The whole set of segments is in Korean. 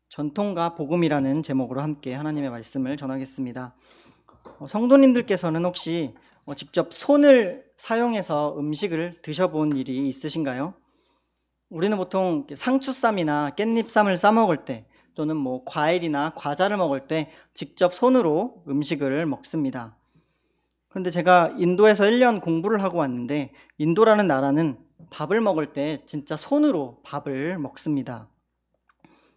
전통과 복음이라는 제목으로 함께 하나님의 말씀을 전하겠습니다. 성도님들께서는 혹시 직접 손을 사용해서 음식을 드셔본 일이 있으신가요? 우리는 보통 상추쌈이나 깻잎쌈을 싸 먹을 때 또는 과일이나 과자를 먹을 때 직접 손으로 음식을 먹습니다. 그런데 제가 인도에서 1년 공부를 하고 왔는데 인도라는 나라는 밥을 먹을 때 진짜 손으로 밥을 먹습니다.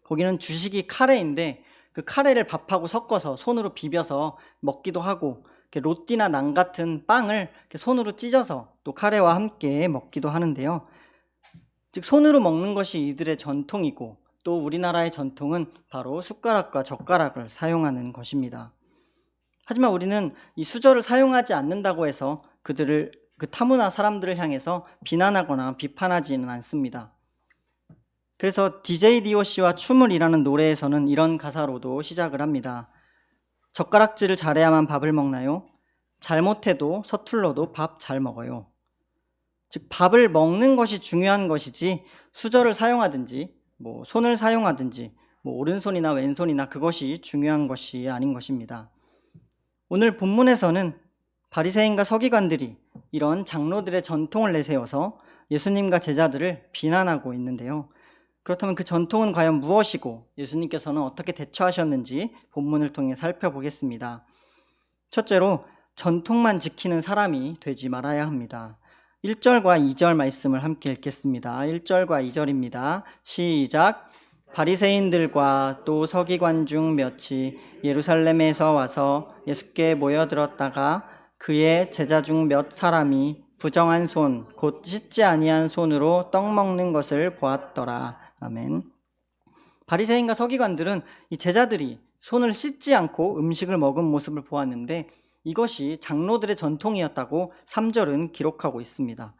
거기는 주식이 카레인데 그 카레를 밥하고 섞어서 손으로 비벼서 먹기도 하고, 이렇게 로띠나 난 같은 빵을 이렇게 손으로 찢어서 또 카레와 함께 먹기도 하는데요. 즉 손으로 먹는 것이 이들의 전통이고, 또 우리나라의 전통은 바로 숟가락과 젓가락을 사용하는 것입니다. 하지만 우리는 이 수저를 사용하지 않는다고 해서 그들을, 그 타문화 사람들을 향해서 비난하거나 비판하지는 않습니다. 그래서 DJ DOC와 춤을 이라는 노래에서는 이런 가사로도 시작을 합니다. 젓가락질을 잘해야만 밥을 먹나요? 잘못해도 서툴러도 밥 잘 먹어요. 즉 밥을 먹는 것이 중요한 것이지 수저를 사용하든지 손을 사용하든지 오른손이나 왼손이나 그것이 중요한 것이 아닌 것입니다. 오늘 본문에서는 바리새인과 서기관들이 이런 장로들의 전통을 내세워서 예수님과 제자들을 비난하고 있는데요. 그렇다면 그 전통은 과연 무엇이고 예수님께서는 어떻게 대처하셨는지 본문을 통해 살펴보겠습니다. 첫째로, 전통만 지키는 사람이 되지 말아야 합니다. 1절과 2절 말씀을 함께 읽겠습니다. 1절과 2절입니다. 시작. 바리새인들과 또 서기관 중 몇이 예루살렘에서 와서 예수께 모여들었다가 그의 제자 중 몇 사람이 부정한 손, 곧 씻지 아니한 손으로 떡 먹는 것을 보았더라. 아멘. 바리새인과 서기관들은 이 제자들이 손을 씻지 않고 음식을 먹은 모습을 보았는데 이것이 장로들의 전통이었다고 3절은 기록하고 있습니다.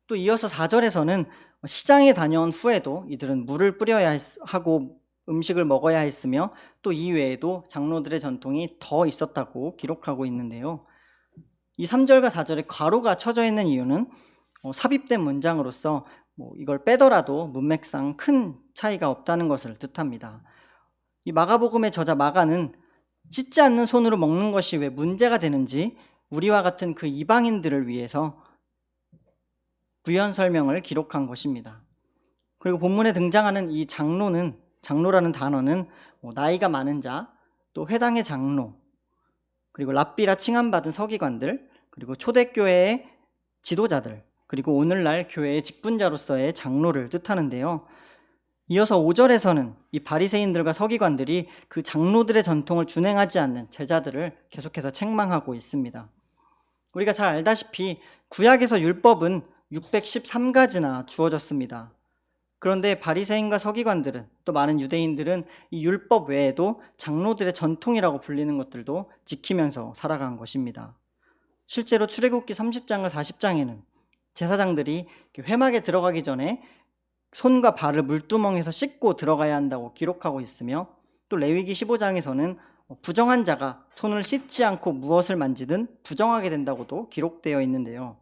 또 이어서 4절에서는 시장에 다녀온 후에도 이들은 물을 뿌려야 하고 음식을 먹어야 했으며 또 이외에도 장로들의 전통이 더 있었다고 기록하고 있는데요. 이 3절과 4절에 괄호가 쳐져 있는 이유는 삽입된 문장으로서 이걸 빼더라도 문맥상 큰 차이가 없다는 것을 뜻합니다. 이 마가복음의 저자 마가는 씻지 않는 손으로 먹는 것이 왜 문제가 되는지 우리와 같은 그 이방인들을 위해서 부연 설명을 기록한 것입니다. 그리고 본문에 등장하는 이 장로라는 단어는 나이가 많은 자, 또 회당의 장로, 그리고 랍비라 칭함받은 서기관들, 그리고 초대교회의 지도자들, 그리고 오늘날 교회의 직분자로서의 장로를 뜻하는데요. 이어서 5절에서는 이 바리새인들과 서기관들이 그 장로들의 전통을 준행하지 않는 제자들을 계속해서 책망하고 있습니다. 우리가 잘 알다시피 구약에서 율법은 613가지나 주어졌습니다. 그런데 바리새인과 서기관들은, 또 많은 유대인들은 이 율법 외에도 장로들의 전통이라고 불리는 것들도 지키면서 살아간 것입니다. 실제로 출애굽기 30장과 40장에는 제사장들이 회막에 들어가기 전에 손과 발을 물두멍에서 씻고 들어가야 한다고 기록하고 있으며, 또 레위기 15장에서는 부정한 자가 손을 씻지 않고 무엇을 만지든 부정하게 된다고도 기록되어 있는데요.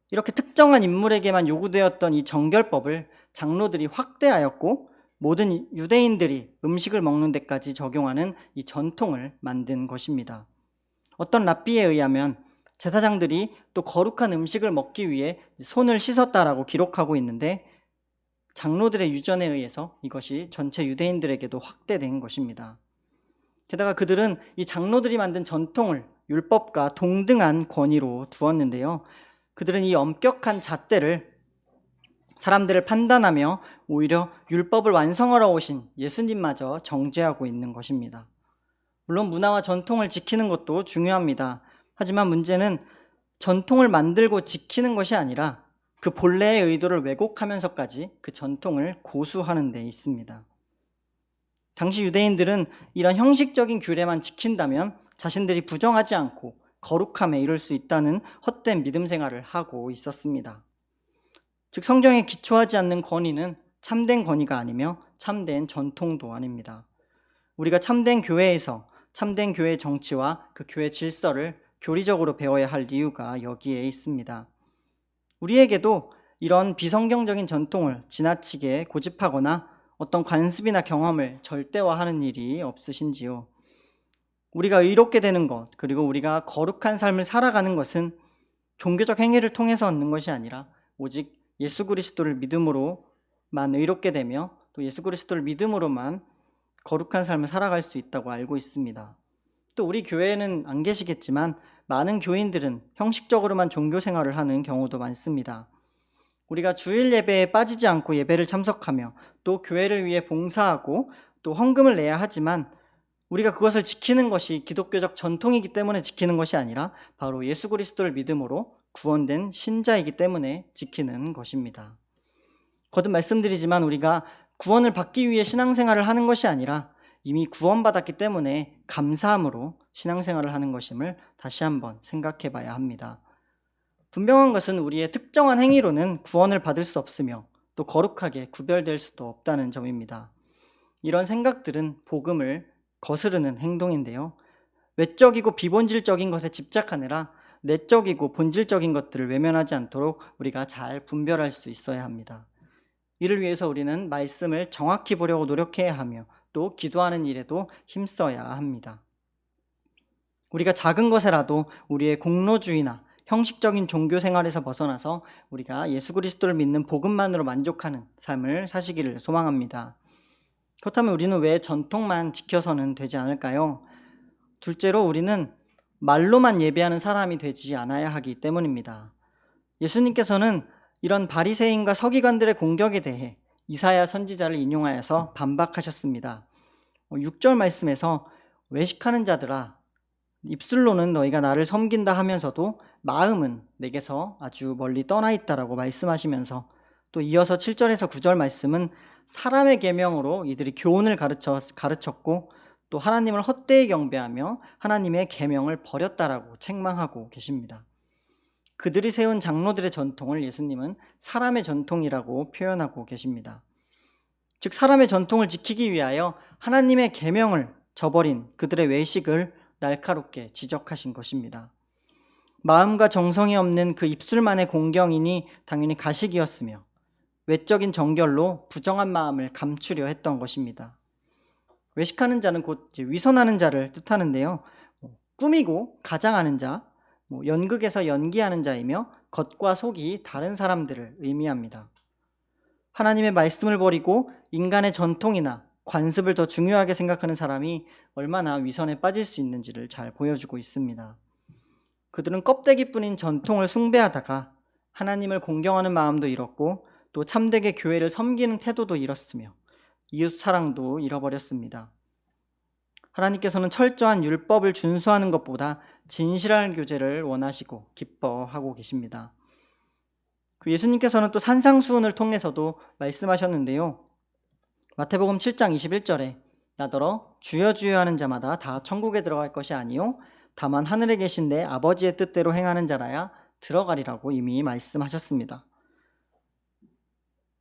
이렇게 특정한 인물에게만 요구되었던 이 정결법을 장로들이 확대하였고 모든 유대인들이 음식을 먹는 데까지 적용하는 이 전통을 만든 것입니다. 어떤 랍비에 의하면 제사장들이 또 거룩한 음식을 먹기 위해 손을 씻었다라고 기록하고 있는데 장로들의 유전에 의해서 이것이 전체 유대인들에게도 확대된 것입니다. 게다가 그들은 이 장로들이 만든 전통을 율법과 동등한 권위로 두었는데요. 그들은 이 엄격한 잣대를 사람들을 판단하며 오히려 율법을 완성하러 오신 예수님마저 정죄하고 있는 것입니다. 물론 문화와 전통을 지키는 것도 중요합니다. 하지만 문제는 전통을 만들고 지키는 것이 아니라 그 본래의 의도를 왜곡하면서까지 그 전통을 고수하는 데 있습니다. 당시 유대인들은 이런 형식적인 규례만 지킨다면 자신들이 부정하지 않고 거룩함에 이룰 수 있다는 헛된 믿음 생활을 하고 있었습니다. 즉 성경에 기초하지 않는 권위는 참된 권위가 아니며 참된 전통도 아닙니다. 우리가 참된 교회에서 참된 교회의 정치와 그 교회 질서를 교리적으로 배워야 할 이유가 여기에 있습니다. 우리에게도 이런 비성경적인 전통을 지나치게 고집하거나 어떤 관습이나 경험을 절대화하는 일이 없으신지요? 우리가 의롭게 되는 것, 그리고 우리가 거룩한 삶을 살아가는 것은 종교적 행위를 통해서 얻는 것이 아니라 오직 예수 그리스도를 믿음으로만 의롭게 되며 또 예수 그리스도를 믿음으로만 거룩한 삶을 살아갈 수 있다고 알고 있습니다. 또 우리 교회에는 안 계시겠지만 많은 교인들은 형식적으로만 종교 생활을 하는 경우도 많습니다. 우리가 주일 예배에 빠지지 않고 예배를 참석하며 또 교회를 위해 봉사하고 또 헌금을 내야 하지만 우리가 그것을 지키는 것이 기독교적 전통이기 때문에 지키는 것이 아니라 바로 예수 그리스도를 믿음으로 구원된 신자이기 때문에 지키는 것입니다. 거듭 말씀드리지만 우리가 구원을 받기 위해 신앙생활을 하는 것이 아니라 이미 구원받았기 때문에 감사함으로 신앙생활을 하는 것임을 다시 한번 생각해 봐야 합니다. 분명한 것은 우리의 특정한 행위로는 구원을 받을 수 없으며 또 거룩하게 구별될 수도 없다는 점입니다. 이런 생각들은 복음을 거스르는 행동인데요. 외적이고 비본질적인 것에 집착하느라 내적이고 본질적인 것들을 외면하지 않도록 우리가 잘 분별할 수 있어야 합니다. 이를 위해서 우리는 말씀을 정확히 보려고 노력해야 하며 또 기도하는 일에도 힘써야 합니다. 우리가 작은 것에라도 우리의 공로주의나 형식적인 종교 생활에서 벗어나서 우리가 예수 그리스도를 믿는 복음만으로 만족하는 삶을 사시기를 소망합니다. 그렇다면 우리는 왜 전통만 지켜서는 되지 않을까요? 둘째로 우리는 말로만 예배하는 사람이 되지 않아야 하기 때문입니다. 예수님께서는 이런 바리새인과 서기관들의 공격에 대해 이사야 선지자를 인용하여서 반박하셨습니다. 6절 말씀에서 외식하는 자들아 입술로는 너희가 나를 섬긴다 하면서도 마음은 내게서 아주 멀리 떠나 있다라고 말씀하시면서 또 이어서 7절에서 9절 말씀은 사람의 계명으로 이들이 교훈을 가르쳤고 또 하나님을 헛되이 경배하며 하나님의 계명을 버렸다라고 책망하고 계십니다. 그들이 세운 장로들의 전통을 예수님은 사람의 전통이라고 표현하고 계십니다. 즉 사람의 전통을 지키기 위하여 하나님의 계명을 저버린 그들의 외식을 날카롭게 지적하신 것입니다. 마음과 정성이 없는 그 입술만의 공경이니 당연히 가식이었으며 외적인 정결로 부정한 마음을 감추려 했던 것입니다. 외식하는 자는 곧 위선하는 자를 뜻하는데요. 꾸미고 가장하는 자, 연극에서 연기하는 자이며 겉과 속이 다른 사람들을 의미합니다. 하나님의 말씀을 버리고 인간의 전통이나 관습을 더 중요하게 생각하는 사람이 얼마나 위선에 빠질 수 있는지를 잘 보여주고 있습니다. 그들은 껍데기뿐인 전통을 숭배하다가 하나님을 공경하는 마음도 잃었고 또 참되게 교회를 섬기는 태도도 잃었으며 이웃 사랑도 잃어버렸습니다. 하나님께서는 철저한 율법을 준수하는 것보다 진실한 교제를 원하시고 기뻐하고 계십니다. 예수님께서는 또 산상수훈을 통해서도 말씀하셨는데요. 마태복음 7장 21절에 나더러 주여 주여 하는 자마다 다 천국에 들어갈 것이 아니요 다만 하늘에 계신 내 아버지의 뜻대로 행하는 자라야 들어가리라고 이미 말씀하셨습니다.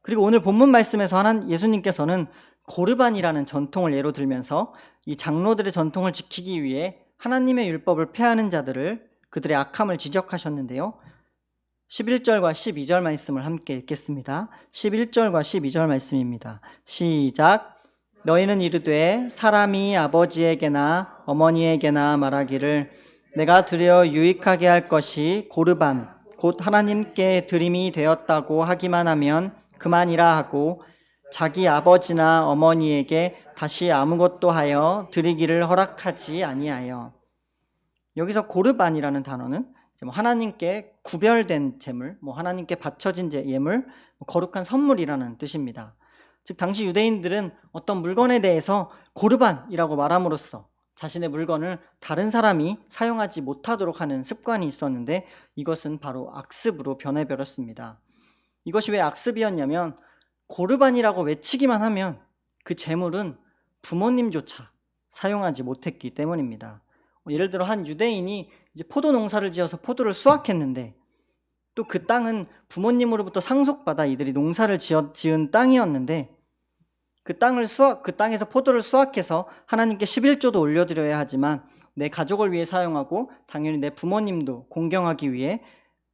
그리고 오늘 본문 말씀에서 예수님께서는 고르반이라는 전통을 예로 들면서 이 장로들의 전통을 지키기 위해 하나님의 율법을 폐하는 자들을 그들의 악함을 지적하셨는데요. 11절과 12절 말씀을 함께 읽겠습니다. 11절과 12절 말씀입니다. 시작. 너희는 이르되 사람이 아버지에게나 어머니에게나 말하기를 내가 드려 유익하게 할 것이 고르반 곧 하나님께 드림이 되었다고 하기만 하면 그만이라 하고 자기 아버지나 어머니에게 다시 아무것도 하여 드리기를 허락하지 아니하여. 여기서 고르반이라는 단어는 하나님께 구별된 제물, 하나님께 바쳐진 예물, 거룩한 선물이라는 뜻입니다. 즉 당시 유대인들은 어떤 물건에 대해서 고르반이라고 말함으로써 자신의 물건을 다른 사람이 사용하지 못하도록 하는 습관이 있었는데 이것은 바로 악습으로 변해버렸습니다. 이것이 왜 악습이었냐면 고르반이라고 외치기만 하면 그 제물은 부모님조차 사용하지 못했기 때문입니다. 예를 들어 한 유대인이 이제 포도 농사를 지어서 포도를 수확했는데 또 그 땅은 부모님으로부터 상속받아 이들이 농사를 지은 땅이었는데 그 땅에서 포도를 수확해서 하나님께 11조도 올려드려야 하지만 내 가족을 위해 사용하고 당연히 내 부모님도 공경하기 위해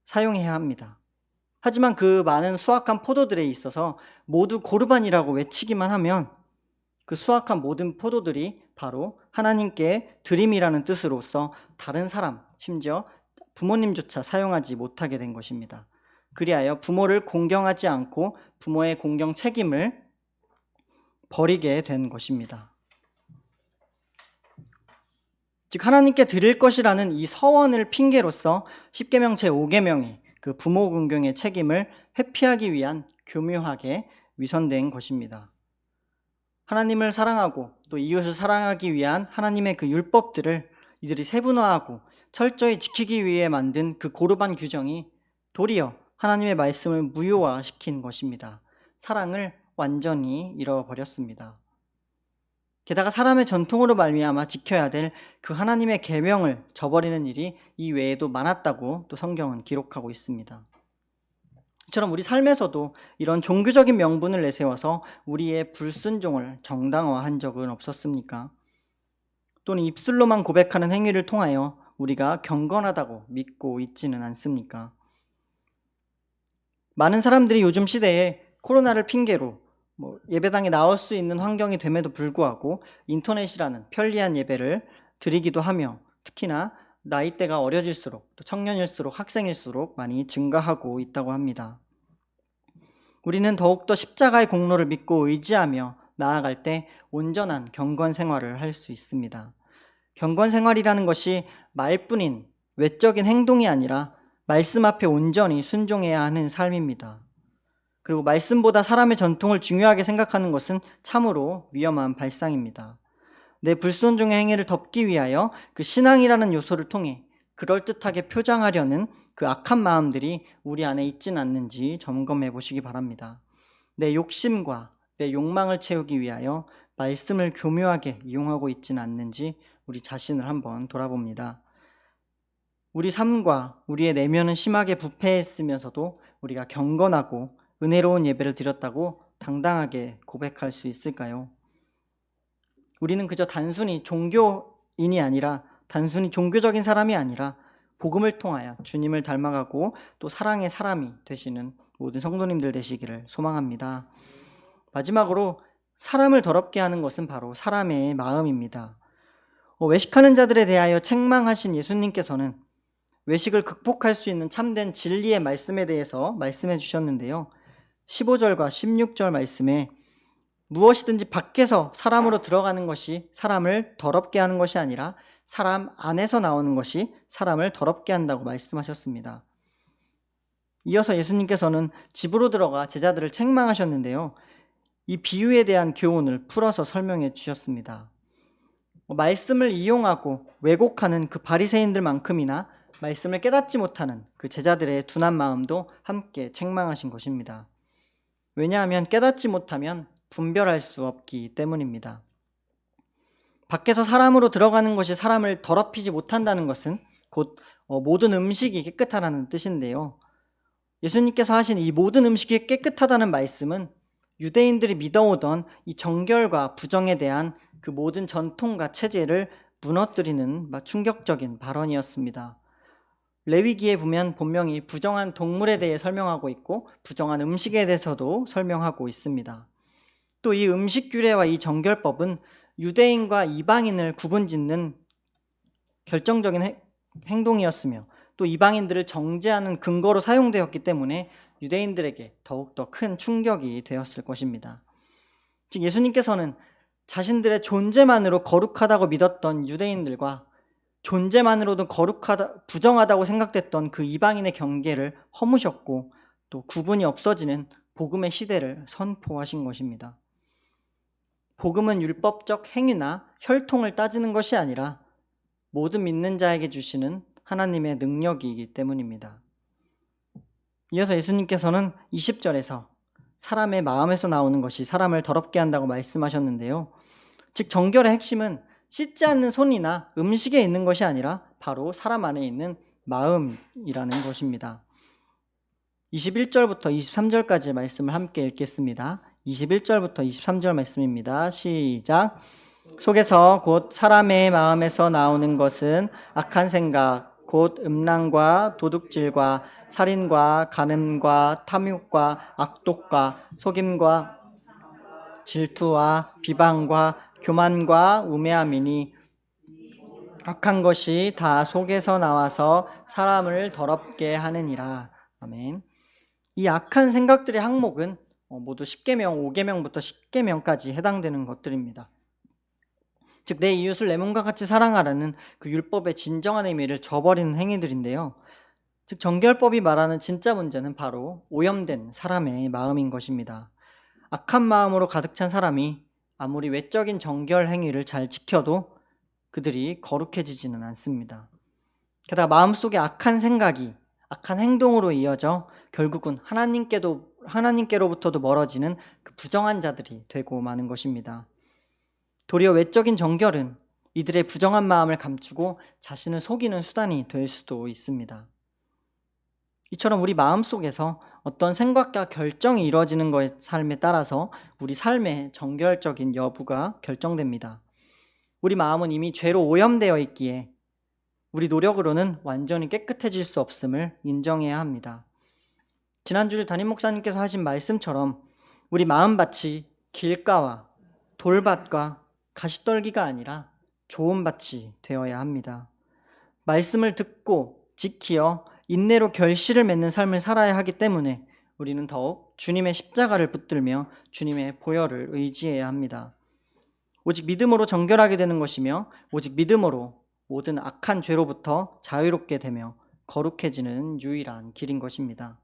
사용해야 합니다. 하지만 그 많은 수확한 포도들에 있어서 모두 고르반이라고 외치기만 하면 그 수확한 모든 포도들이 바로 하나님께 드림이라는 뜻으로서 다른 사람, 심지어 부모님조차 사용하지 못하게 된 것입니다. 그리하여 부모를 공경하지 않고 부모의 공경 책임을 버리게 된 것입니다. 즉 하나님께 드릴 것이라는 이 서원을 핑계로서 십계명 제5계명이 그 부모 공경의 책임을 회피하기 위한 교묘하게 위선된 것입니다. 하나님을 사랑하고 또 이웃을 사랑하기 위한 하나님의 그 율법들을 이들이 세분화하고 철저히 지키기 위해 만든 그 고르반 규정이 도리어 하나님의 말씀을 무효화시킨 것입니다. 사랑을 완전히 잃어버렸습니다. 게다가 사람의 전통으로 말미암아 지켜야 될 그 하나님의 계명을 저버리는 일이 이 외에도 많았다고 또 성경은 기록하고 있습니다. 이처럼 우리 삶에서도 이런 종교적인 명분을 내세워서 우리의 불순종을 정당화한 적은 없었습니까? 또는 입술로만 고백하는 행위를 통하여 우리가 경건하다고 믿고 있지는 않습니까? 많은 사람들이 요즘 시대에 코로나를 핑계로 예배당에 나올 수 있는 환경이 됨에도 불구하고 인터넷이라는 편리한 예배를 드리기도 하며 특히나 나이대가 어려질수록 또 청년일수록 학생일수록 많이 증가하고 있다고 합니다. 우리는 더욱더 십자가의 공로를 믿고 의지하며 나아갈 때 온전한 경건 생활을 할 수 있습니다. 경건 생활이라는 것이 말뿐인 외적인 행동이 아니라 말씀 앞에 온전히 순종해야 하는 삶입니다. 그리고 말씀보다 사람의 전통을 중요하게 생각하는 것은 참으로 위험한 발상입니다. 내 불순종의 행위를 덮기 위하여 그 신앙이라는 요소를 통해 그럴듯하게 표장하려는 그 악한 마음들이 우리 안에 있진 않는지 점검해 보시기 바랍니다. 내 욕심과 내 욕망을 채우기 위하여 말씀을 교묘하게 이용하고 있진 않는지 우리 자신을 한번 돌아봅니다. 우리 삶과 우리의 내면은 심하게 부패했으면서도 우리가 경건하고 은혜로운 예배를 드렸다고 당당하게 고백할 수 있을까요? 우리는 그저 단순히 종교인이 아니라 단순히 종교적인 사람이 아니라 복음을 통하여 주님을 닮아가고 또 사랑의 사람이 되시는 모든 성도님들 되시기를 소망합니다. 마지막으로 사람을 더럽게 하는 것은 바로 사람의 마음입니다. 외식하는 자들에 대하여 책망하신 예수님께서는 외식을 극복할 수 있는 참된 진리의 말씀에 대해서 말씀해 주셨는데요. 15절과 16절 말씀에 무엇이든지 밖에서 사람으로 들어가는 것이 사람을 더럽게 하는 것이 아니라 사람 안에서 나오는 것이 사람을 더럽게 한다고 말씀하셨습니다. 이어서 예수님께서는 집으로 들어가 제자들을 책망하셨는데요. 이 비유에 대한 교훈을 풀어서 설명해 주셨습니다. 말씀을 이용하고 왜곡하는 그 바리새인들만큼이나 말씀을 깨닫지 못하는 그 제자들의 둔한 마음도 함께 책망하신 것입니다. 왜냐하면 깨닫지 못하면 분별할 수 없기 때문입니다. 밖에서 사람으로 들어가는 것이 사람을 더럽히지 못한다는 것은 곧 모든 음식이 깨끗하다는 뜻인데요. 예수님께서 하신 이 모든 음식이 깨끗하다는 말씀은 유대인들이 믿어오던 이 정결과 부정에 대한 그 모든 전통과 체제를 무너뜨리는 충격적인 발언이었습니다. 레위기에 보면 분명히 부정한 동물에 대해 설명하고 있고 부정한 음식에 대해서도 설명하고 있습니다. 또 이 음식 규례와 이 정결법은 유대인과 이방인을 구분짓는 결정적인 행동이었으며 또 이방인들을 정죄하는 근거로 사용되었기 때문에 유대인들에게 더욱더 큰 충격이 되었을 것입니다. 즉 예수님께서는 자신들의 존재만으로 거룩하다고 믿었던 유대인들과 존재만으로도 부정하다고 생각됐던 그 이방인의 경계를 허무셨고 또 구분이 없어지는 복음의 시대를 선포하신 것입니다. 복음은 율법적 행위나 혈통을 따지는 것이 아니라 모든 믿는 자에게 주시는 하나님의 능력이기 때문입니다. 이어서 예수님께서는 20절에서 사람의 마음에서 나오는 것이 사람을 더럽게 한다고 말씀하셨는데요. 즉 정결의 핵심은 씻지 않는 손이나 음식에 있는 것이 아니라 바로 사람 안에 있는 마음이라는 것입니다. 21절부터 23절까지의 말씀을 함께 읽겠습니다. 21절부터 23절 말씀입니다. 시작. 속에서 곧 사람의 마음에서 나오는 것은 악한 생각, 곧 음란과 도둑질과 살인과 간음과 탐욕과 악독과 속임과 질투와 비방과 교만과 우매함이니 악한 것이 다 속에서 나와서 사람을 더럽게 하느니라. 아멘. 이 악한 생각들의 항목은 모두 10계명, 5계명부터 10계명까지 해당되는 것들입니다. 즉 내 이웃을 내 몸과 같이 사랑하라는 그 율법의 진정한 의미를 저버리는 행위들인데요. 즉 정결법이 말하는 진짜 문제는 바로 오염된 사람의 마음인 것입니다. 악한 마음으로 가득 찬 사람이 아무리 외적인 정결 행위를 잘 지켜도 그들이 거룩해지지는 않습니다. 게다가 마음속에 악한 생각이 악한 행동으로 이어져 결국은 하나님께로부터도 멀어지는 그 부정한 자들이 되고 마는 것입니다. 도리어 외적인 정결은 이들의 부정한 마음을 감추고 자신을 속이는 수단이 될 수도 있습니다. 이처럼 우리 마음속에서 어떤 생각과 결정이 이루어지는 것의 삶에 따라서 우리 삶의 정결적인 여부가 결정됩니다. 우리 마음은 이미 죄로 오염되어 있기에 우리 노력으로는 완전히 깨끗해질 수 없음을 인정해야 합니다. 지난주일 담임 목사님께서 하신 말씀처럼 우리 마음밭이 길가와 돌밭과 가시떨기가 아니라 좋은 밭이 되어야 합니다. 말씀을 듣고 지키어 인내로 결실을 맺는 삶을 살아야 하기 때문에 우리는 더욱 주님의 십자가를 붙들며 주님의 보혈을 의지해야 합니다. 오직 믿음으로 정결하게 되는 것이며 오직 믿음으로 모든 악한 죄로부터 자유롭게 되며 거룩해지는 유일한 길인 것입니다.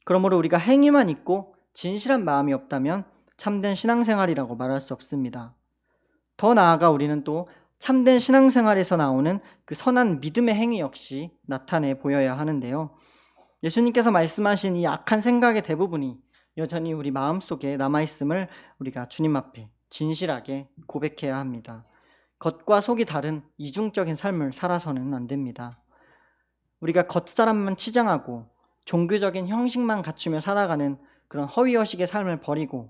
그러므로 우리가 행위만 있고 진실한 마음이 없다면 참된 신앙생활이라고 말할 수 없습니다. 더 나아가 우리는 또 참된 신앙생활에서 나오는 그 선한 믿음의 행위 역시 나타내 보여야 하는데요. 예수님께서 말씀하신 이 악한 생각의 대부분이 여전히 우리 마음속에 남아있음을 우리가 주님 앞에 진실하게 고백해야 합니다. 겉과 속이 다른 이중적인 삶을 살아서는 안 됩니다. 우리가 겉사람만 치장하고 종교적인 형식만 갖추며 살아가는 그런 허위허식의 삶을 버리고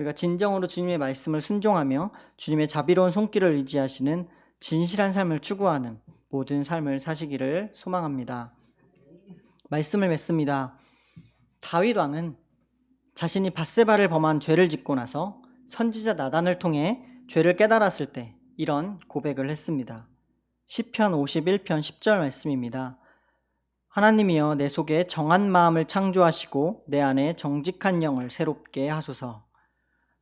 우리가 진정으로 주님의 말씀을 순종하며 주님의 자비로운 손길을 의지하시는 진실한 삶을 추구하는 모든 삶을 사시기를 소망합니다. 말씀을 맺습니다. 다윗 왕은 자신이 밧세바를 범한 죄를 짓고 나서 선지자 나단을 통해 죄를 깨달았을 때 이런 고백을 했습니다. 시편 51편 10절 말씀입니다. 하나님이여 내 속에 정한 마음을 창조하시고 내 안에 정직한 영을 새롭게 하소서.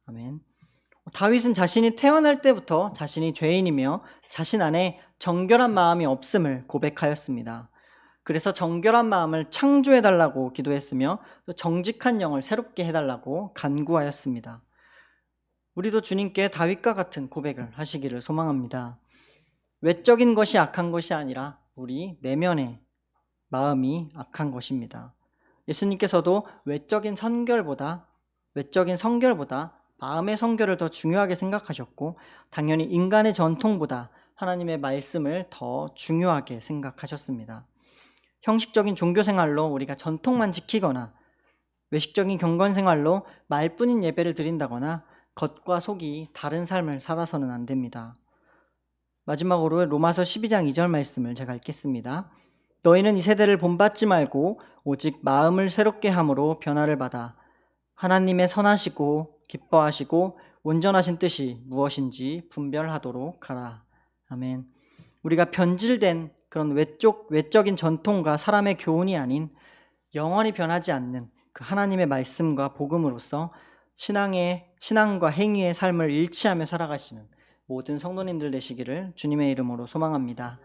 아멘. 다윗은 자신이 태어날 때부터 자신이 죄인이며 자신 안에 정결한 마음이 없음을 고백하였습니다. 그래서 정결한 마음을 창조해달라고 기도했으며 또 정직한 영을 새롭게 해달라고 간구하였습니다. 우리도 주님께 다윗과 같은 고백을 하시기를 소망합니다. 외적인 것이 악한 것이 아니라 우리 내면의 마음이 악한 것입니다. 예수님께서도 외적인 성결보다 마음의 성결을 더 중요하게 생각하셨고 당연히 인간의 전통보다 하나님의 말씀을 더 중요하게 생각하셨습니다. 형식적인 종교생활로 우리가 전통만 지키거나 외식적인 경건생활로 말뿐인 예배를 드린다거나 겉과 속이 다른 삶을 살아서는 안 됩니다. 마지막으로 로마서 12장 2절 말씀을 제가 읽겠습니다. 너희는 이 세대를 본받지 말고 오직 마음을 새롭게 함으로 변화를 받아 하나님의 선하시고 기뻐하시고 온전하신 뜻이 무엇인지 분별하도록 하라. 아멘. 우리가 변질된 그런 외적인 전통과 사람의 교훈이 아닌 영원히 변하지 않는 그 하나님의 말씀과 복음으로서 신앙과 행위의 삶을 일치하며 살아가시는 모든 성도님들 되시기를 주님의 이름으로 소망합니다.